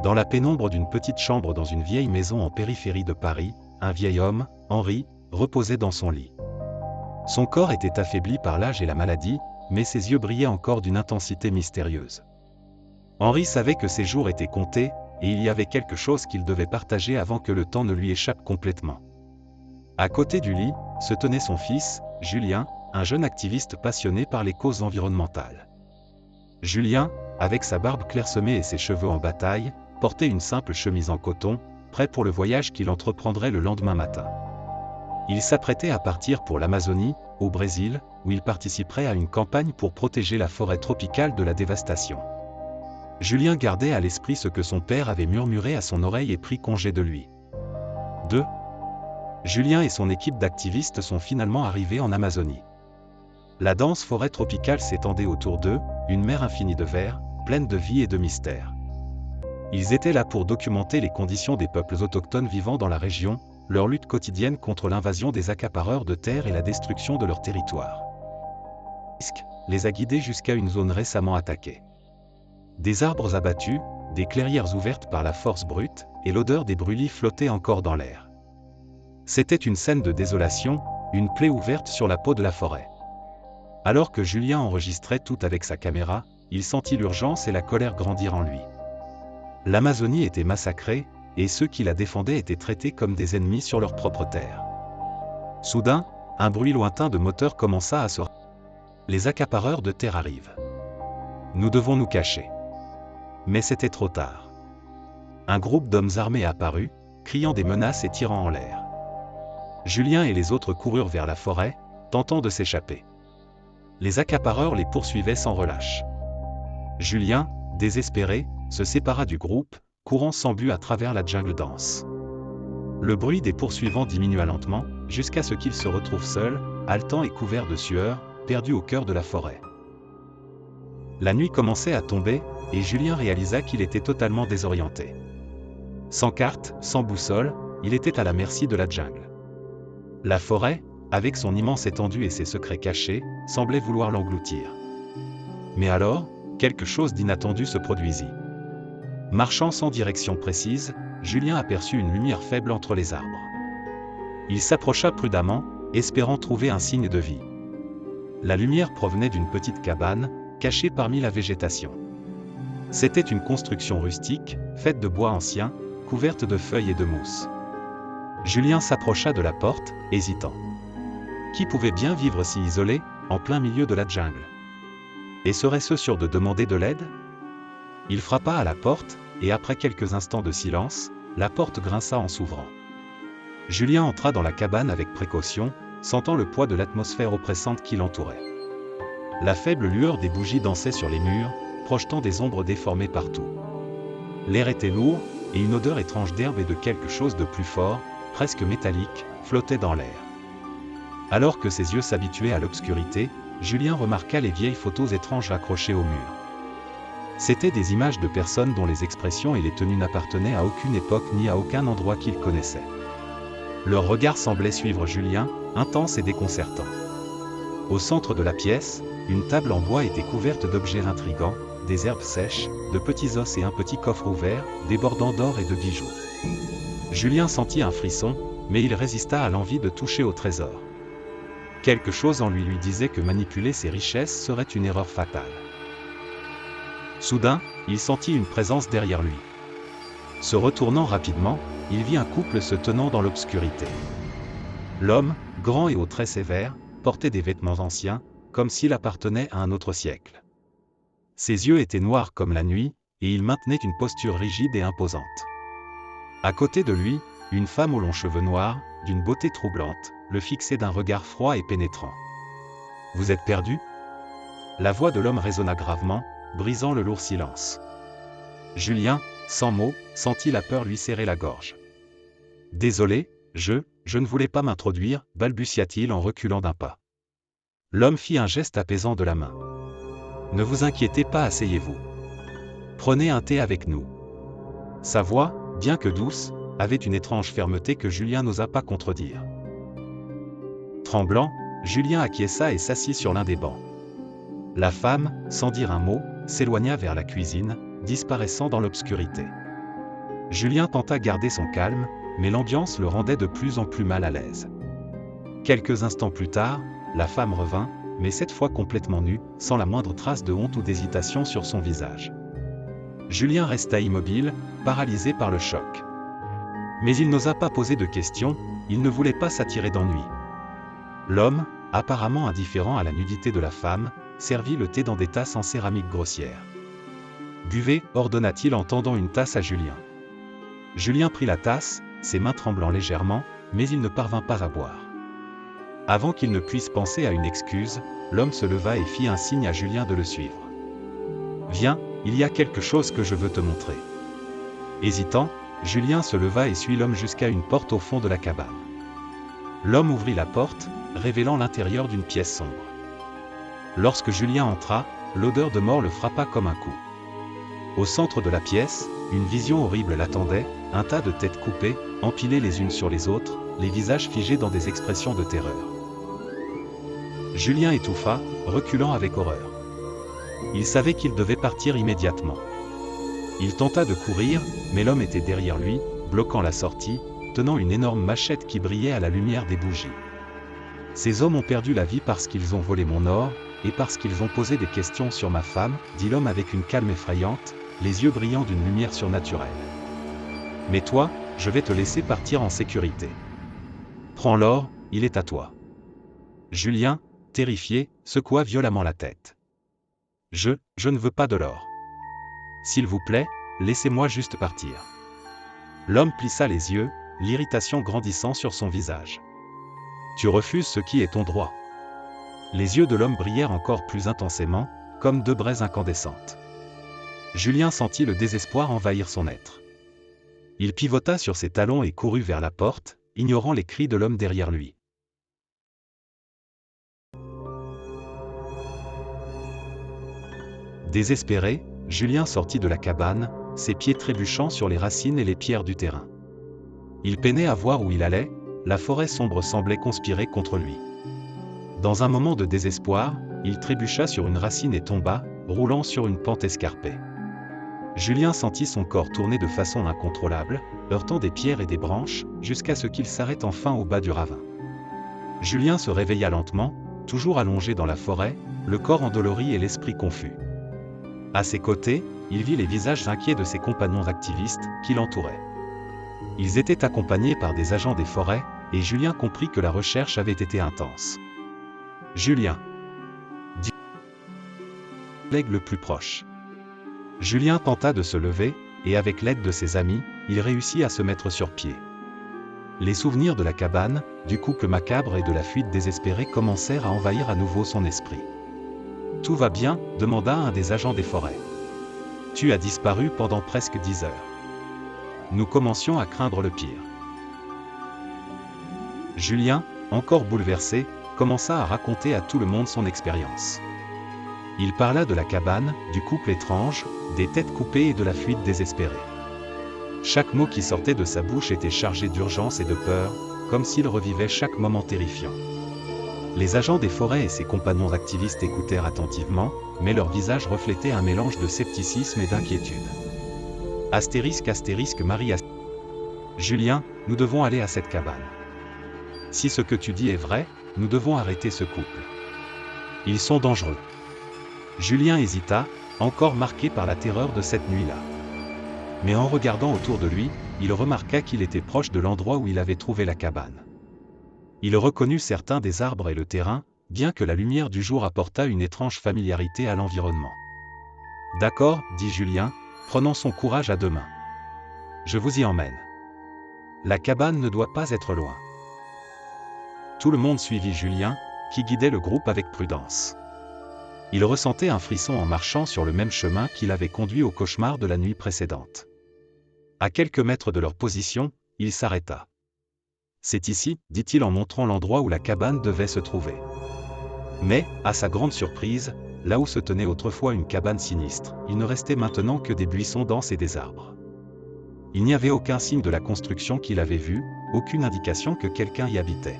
Dans la pénombre d'une petite chambre dans une vieille maison en périphérie de Paris, un vieil homme, Henri, reposait dans son lit. Son corps était affaibli par l'âge et la maladie, mais ses yeux brillaient encore d'une intensité mystérieuse. Henri savait que ses jours étaient comptés, et il y avait quelque chose qu'il devait partager avant que le temps ne lui échappe complètement. À côté du lit, se tenait son fils, Julien, un jeune activiste passionné par les causes environnementales. Julien, avec sa barbe clairsemée et ses cheveux en bataille, portait une simple chemise en coton, prêt pour le voyage qu'il entreprendrait le lendemain matin. Il s'apprêtait à partir pour l'Amazonie, au Brésil, où il participerait à une campagne pour protéger la forêt tropicale de la dévastation. Julien gardait à l'esprit ce que son père avait murmuré à son oreille et prit congé de lui. 2. Julien et son équipe d'activistes sont finalement arrivés en Amazonie. La dense forêt tropicale s'étendait autour d'eux, une mer infinie de vert, pleine de vie et de mystère. Ils étaient là pour documenter les conditions des peuples autochtones vivant dans la région, leur lutte quotidienne contre l'invasion des accapareurs de terre et la destruction de leur territoire. Les a guidés jusqu'à une zone récemment attaquée. Des arbres abattus, des clairières ouvertes par la force brute, et l'odeur des brûlis flottait encore dans l'air. C'était une scène de désolation, une plaie ouverte sur la peau de la forêt. Alors que Julien enregistrait tout avec sa caméra, il sentit l'urgence et la colère grandir en lui. L'Amazonie était massacrée, et ceux qui la défendaient étaient traités comme des ennemis sur leur propre terre. Soudain, un bruit lointain de moteur commença à se... Les accapareurs de terre arrivent. Nous devons nous cacher. Mais c'était trop tard. Un groupe d'hommes armés apparut, criant des menaces et tirant en l'air. Julien et les autres coururent vers la forêt, tentant de s'échapper. Les accapareurs les poursuivaient sans relâche. Julien, désespéré, se sépara du groupe, courant sans but à travers la jungle dense. Le bruit des poursuivants diminua lentement, jusqu'à ce qu'il se retrouve seul, haletant et couvert de sueur, perdu au cœur de la forêt. La nuit commençait à tomber, et Julien réalisa qu'il était totalement désorienté. Sans carte, sans boussole, il était à la merci de la jungle. La forêt, avec son immense étendue et ses secrets cachés, semblait vouloir l'engloutir. Mais alors, quelque chose d'inattendu se produisit. Marchant sans direction précise, Julien aperçut une lumière faible entre les arbres. Il s'approcha prudemment, espérant trouver un signe de vie. La lumière provenait d'une petite cabane, cachée parmi la végétation. C'était une construction rustique, faite de bois ancien, couverte de feuilles et de mousse. Julien s'approcha de la porte, hésitant. Qui pouvait bien vivre si isolé, en plein milieu de la jungle? Et serait-ce sûr de demander de l'aide? Il frappa à la porte, et après quelques instants de silence, la porte grinça en s'ouvrant. Julien entra dans la cabane avec précaution, sentant le poids de l'atmosphère oppressante qui l'entourait. La faible lueur des bougies dansait sur les murs, projetant des ombres déformées partout. L'air était lourd, et une odeur étrange d'herbe et de quelque chose de plus fort, presque métallique, flottait dans l'air. Alors que ses yeux s'habituaient à l'obscurité, Julien remarqua les vieilles photos étranges accrochées au mur. C'étaient des images de personnes dont les expressions et les tenues n'appartenaient à aucune époque ni à aucun endroit qu'il connaissait. Leur regard semblait suivre Julien, intense et déconcertant. Au centre de la pièce, une table en bois était couverte d'objets intrigants, des herbes sèches, de petits os et un petit coffre ouvert, débordant d'or et de bijoux. Julien sentit un frisson, mais il résista à l'envie de toucher au trésor. Quelque chose en lui disait que manipuler ces richesses serait une erreur fatale. Soudain, il sentit une présence derrière lui. Se retournant rapidement, il vit un couple se tenant dans l'obscurité. L'homme, grand et aux traits sévères, portait des vêtements anciens, comme s'il appartenait à un autre siècle. Ses yeux étaient noirs comme la nuit, et il maintenait une posture rigide et imposante. À côté de lui, une femme aux longs cheveux noirs, d'une beauté troublante, le fixait d'un regard froid et pénétrant. « Vous êtes perdu ?» La voix de l'homme résonna gravement, brisant le lourd silence. Julien, sans mots, sentit la peur lui serrer la gorge. « Désolé, je ne voulais pas m'introduire, balbutia-t-il en reculant d'un pas. L'homme fit un geste apaisant de la main. « Ne vous inquiétez pas, asseyez-vous. Prenez un thé avec nous. » Sa voix, bien que douce, avait une étrange fermeté que Julien n'osa pas contredire. Tremblant, Julien acquiesça et s'assit sur l'un des bancs. La femme, sans dire un mot, s'éloigna vers la cuisine, disparaissant dans l'obscurité. Julien tenta de garder son calme, mais l'ambiance le rendait de plus en plus mal à l'aise. Quelques instants plus tard, la femme revint, mais cette fois complètement nue, sans la moindre trace de honte ou d'hésitation sur son visage. Julien resta immobile, paralysé par le choc. Mais il n'osa pas poser de questions, il ne voulait pas s'attirer d'ennui. L'homme, apparemment indifférent à la nudité de la femme, servit le thé dans des tasses en céramique grossière. « Buvez » ordonna-t-il en tendant une tasse à Julien. Julien prit la tasse, ses mains tremblant légèrement, mais il ne parvint pas à boire. Avant qu'il ne puisse penser à une excuse, l'homme se leva et fit un signe à Julien de le suivre. « Viens, il y a quelque chose que je veux te montrer. » Hésitant, Julien se leva et suit l'homme jusqu'à une porte au fond de la cabane. L'homme ouvrit la porte, révélant l'intérieur d'une pièce sombre. Lorsque Julien entra, l'odeur de mort le frappa comme un coup. Au centre de la pièce, une vision horrible l'attendait, un tas de têtes coupées, empilées les unes sur les autres, les visages figés dans des expressions de terreur. Julien étouffa, reculant avec horreur. Il savait qu'il devait partir immédiatement. Il tenta de courir, mais l'homme était derrière lui, bloquant la sortie, tenant une énorme machette qui brillait à la lumière des bougies. « Ces hommes ont perdu la vie parce qu'ils ont volé mon or, et parce qu'ils ont posé des questions sur ma femme, » dit l'homme avec une calme effrayante, les yeux brillants d'une lumière surnaturelle. « Mais toi, je vais te laisser partir en sécurité. Prends l'or, il est à toi. » Julien, terrifié, secoua violemment la tête. « Je ne veux pas de l'or. S'il vous plaît, laissez-moi juste partir. » L'homme plissa les yeux, l'irritation grandissant sur son visage. « Tu refuses ce qui est ton droit. » Les yeux de l'homme brillèrent encore plus intensément, comme deux braises incandescentes. Julien sentit le désespoir envahir son être. Il pivota sur ses talons et courut vers la porte, ignorant les cris de l'homme derrière lui. Désespéré, Julien sortit de la cabane, ses pieds trébuchant sur les racines et les pierres du terrain. Il peinait à voir où il allait, la forêt sombre semblait conspirer contre lui. Dans un moment de désespoir, il trébucha sur une racine et tomba, roulant sur une pente escarpée. Julien sentit son corps tourner de façon incontrôlable, heurtant des pierres et des branches, jusqu'à ce qu'il s'arrête enfin au bas du ravin. Julien se réveilla lentement, toujours allongé dans la forêt, le corps endolori et l'esprit confus. À ses côtés, il vit les visages inquiets de ses compagnons activistes, qui l'entouraient. Ils étaient accompagnés par des agents des forêts, et Julien comprit que la recherche avait été intense. « Julien !» dit le collègue le plus proche. Julien tenta de se lever, et avec l'aide de ses amis, il réussit à se mettre sur pied. Les souvenirs de la cabane, du couple macabre et de la fuite désespérée commencèrent à envahir à nouveau son esprit. « Tout va bien ?» demanda un des agents des forêts. « Tu as disparu pendant presque 10 heures. Nous commencions à craindre le pire. » Julien, encore bouleversé, commença à raconter à tout le monde son expérience. Il parla de la cabane, du couple étrange, des têtes coupées et de la fuite désespérée. Chaque mot qui sortait de sa bouche était chargé d'urgence et de peur, comme s'il revivait chaque moment terrifiant. Les agents des forêts et ses compagnons activistes écoutèrent attentivement, mais leurs visages reflétaient un mélange de scepticisme et d'inquiétude. *** Marie. Julien, nous devons aller à cette cabane. Si ce que tu dis est vrai, nous devons arrêter ce couple. Ils sont dangereux. Julien hésita, encore marqué par la terreur de cette nuit-là. Mais en regardant autour de lui, il remarqua qu'il était proche de l'endroit où il avait trouvé la cabane. Il reconnut certains des arbres et le terrain, bien que la lumière du jour apportât une étrange familiarité à l'environnement. « D'accord, » dit Julien, prenant son courage à deux mains. « Je vous y emmène. La cabane ne doit pas être loin. » Tout le monde suivit Julien, qui guidait le groupe avec prudence. Il ressentait un frisson en marchant sur le même chemin qui l'avait conduit au cauchemar de la nuit précédente. À quelques mètres de leur position, il s'arrêta. « C'est ici, » dit-il en montrant l'endroit où la cabane devait se trouver. Mais, à sa grande surprise, là où se tenait autrefois une cabane sinistre, il ne restait maintenant que des buissons denses et des arbres. Il n'y avait aucun signe de la construction qu'il avait vue, aucune indication que quelqu'un y habitait.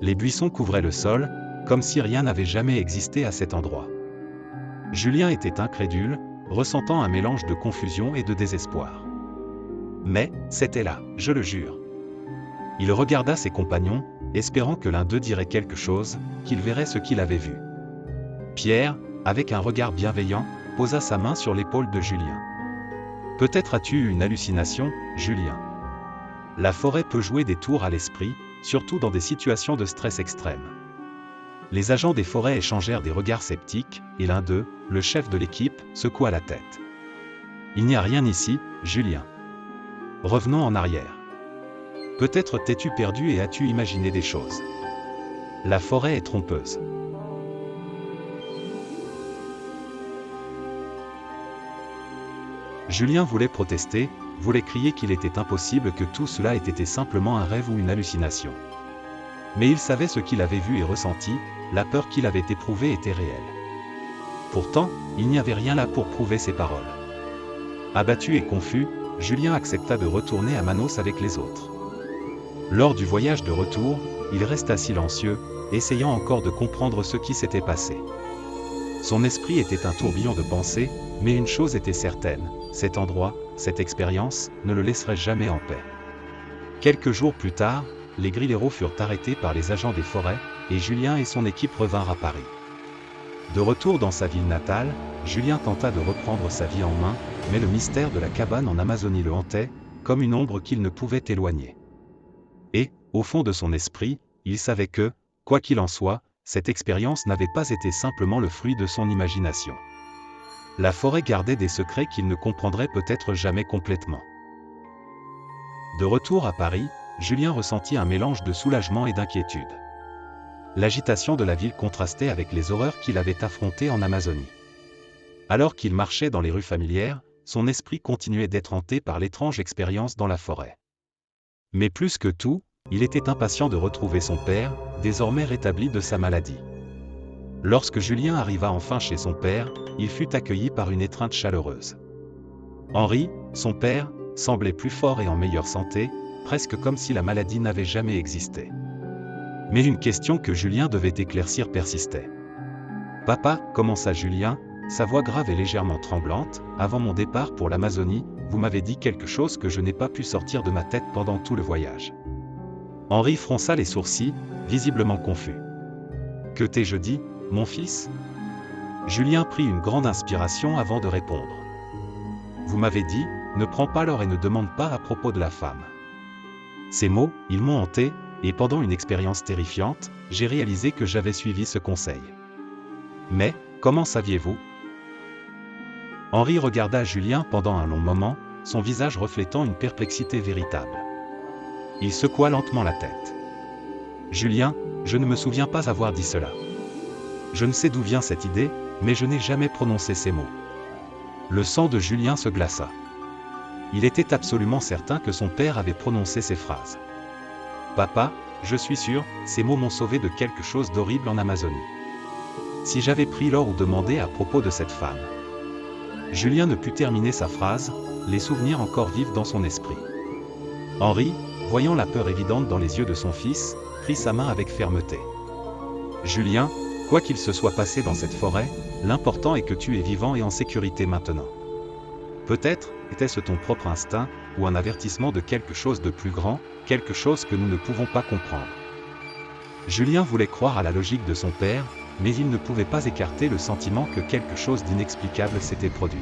Les buissons couvraient le sol, comme si rien n'avait jamais existé à cet endroit. Julien était incrédule, ressentant un mélange de confusion et de désespoir. Mais, c'était là, je le jure. Il regarda ses compagnons, espérant que l'un d'eux dirait quelque chose, qu'il verrait ce qu'il avait vu. Pierre, avec un regard bienveillant, posa sa main sur l'épaule de Julien. Peut-être as-tu eu une hallucination, Julien. La forêt peut jouer des tours à l'esprit, surtout dans des situations de stress extrême. Les agents des forêts échangèrent des regards sceptiques, et l'un d'eux, le chef de l'équipe, secoua la tête. Il n'y a rien ici, Julien. Revenons en arrière. Peut-être t'es-tu perdu et as-tu imaginé des choses. La forêt est trompeuse. Julien voulait protester, voulait crier qu'il était impossible que tout cela ait été simplement un rêve ou une hallucination. Mais il savait ce qu'il avait vu et ressenti, la peur qu'il avait éprouvée était réelle. Pourtant, il n'y avait rien là pour prouver ses paroles. Abattu et confus, Julien accepta de retourner à Manos avec les autres. Lors du voyage de retour, il resta silencieux, essayant encore de comprendre ce qui s'était passé. Son esprit était un tourbillon de pensées, mais une chose était certaine, cet endroit, cette expérience, ne le laisserait jamais en paix. Quelques jours plus tard, les grilleros furent arrêtés par les agents des forêts, et Julien et son équipe revinrent à Paris. De retour dans sa ville natale, Julien tenta de reprendre sa vie en main, mais le mystère de la cabane en Amazonie le hantait, comme une ombre qu'il ne pouvait éloigner. Et, au fond de son esprit, il savait que, quoi qu'il en soit, cette expérience n'avait pas été simplement le fruit de son imagination. La forêt gardait des secrets qu'il ne comprendrait peut-être jamais complètement. De retour à Paris, Julien ressentit un mélange de soulagement et d'inquiétude. L'agitation de la ville contrastait avec les horreurs qu'il avait affrontées en Amazonie. Alors qu'il marchait dans les rues familières, son esprit continuait d'être hanté par l'étrange expérience dans la forêt. Mais plus que tout, il était impatient de retrouver son père, désormais rétabli de sa maladie. Lorsque Julien arriva enfin chez son père, il fut accueilli par une étreinte chaleureuse. Henri, son père, semblait plus fort et en meilleure santé, presque comme si la maladie n'avait jamais existé. Mais une question que Julien devait éclaircir persistait. « Papa, commença Julien, sa voix grave et légèrement tremblante, avant mon départ pour l'Amazonie, vous m'avez dit quelque chose que je n'ai pas pu sortir de ma tête pendant tout le voyage. » Henri fronça les sourcils, visiblement confus. « Que t'ai-je dit, mon fils ?» Julien prit une grande inspiration avant de répondre. « Vous m'avez dit, ne prends pas l'or et ne demande pas à propos de la femme. » Ces mots, ils m'ont hanté, et pendant une expérience terrifiante, j'ai réalisé que j'avais suivi ce conseil. Mais, comment saviez-vous ? Henri regarda Julien pendant un long moment, son visage reflétant une perplexité véritable. Il secoua lentement la tête. « Julien, je ne me souviens pas avoir dit cela. Je ne sais d'où vient cette idée, mais je n'ai jamais prononcé ces mots. » Le sang de Julien se glaça. Il était absolument certain que son père avait prononcé ces phrases. « Papa, je suis sûr, ces mots m'ont sauvé de quelque chose d'horrible en Amazonie. Si j'avais pris l'or ou demandé à propos de cette femme. » Julien ne put terminer sa phrase, les souvenirs encore vifs dans son esprit. Henri, voyant la peur évidente dans les yeux de son fils, prit sa main avec fermeté. « Julien, quoi qu'il se soit passé dans cette forêt, l'important est que tu es vivant et en sécurité maintenant. Peut-être, était-ce ton propre instinct, ou un avertissement de quelque chose de plus grand, quelque chose que nous ne pouvons pas comprendre. » Julien voulait croire à la logique de son père, mais il ne pouvait pas écarter le sentiment que quelque chose d'inexplicable s'était produit.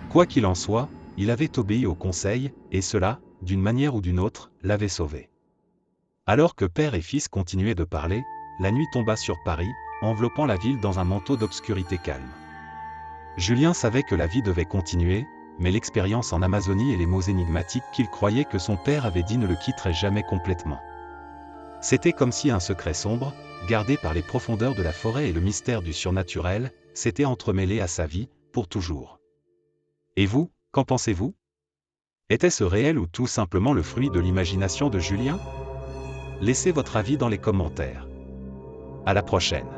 Quoi qu'il en soit, il avait obéi au conseil, et cela, d'une manière ou d'une autre, l'avait sauvé. Alors que père et fils continuaient de parler, la nuit tomba sur Paris, enveloppant la ville dans un manteau d'obscurité calme. Julien savait que la vie devait continuer, mais l'expérience en Amazonie et les mots énigmatiques qu'il croyait que son père avait dit ne le quitteraient jamais complètement. C'était comme si un secret sombre, gardé par les profondeurs de la forêt et le mystère du surnaturel, s'était entremêlé à sa vie, pour toujours. Et vous, qu'en pensez-vous ? Était-ce réel ou tout simplement le fruit de l'imagination de Julien ? Laissez votre avis dans les commentaires. À la prochaine.